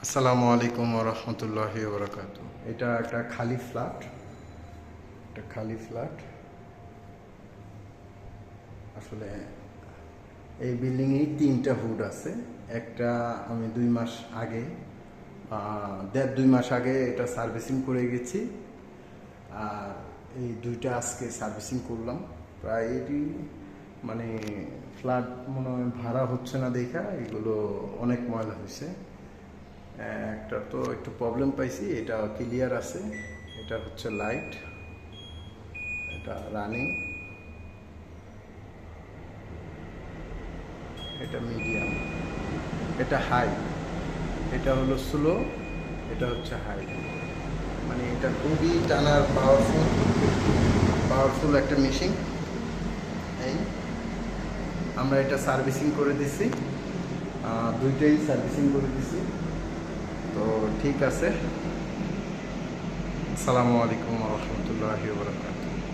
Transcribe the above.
আসসালামু আলাইকুম ওয়া রাহমাতুল্লাহি ওয়া বারাকাতুহু। এটা একটা খালি ফ্ল্যাট, আসলে এই বিল্ডিংয়েই 3টা হুড আছে। একটা আমি 2 মাস আগে, 2.5 মাস আগে এটা সার্ভিসিং করে গেছি। আর এই 2টা আজকে সার্ভিসিং করলাম। প্রায় এটি মানে ফ্ল্যাট মনে হয় ভাড়া হচ্ছে না দেখা এগুলো অনেক ময়লা হয়েছে। একটা তো একটু প্রবলেম পাইছি, এটা ক্লিয়ার আছে। এটা হচ্ছে লাইট, এটা রানিং, এটা মিডিয়াম, এটা হাই, এটা হলো স্লো, এটা হচ্ছে হাই। মানে এটা খুবই টানার পাওয়ারফুল একটা মেশিন। এই আমরা এটা সার্ভিসিং করে দিছি, দুইটাই সার্ভিসিং করে দিছি। তো ঠিক আছে। আসসালামু আলাইকুম ওয়া রাহমাতুল্লাহি ওয়া বারাকাতুহু।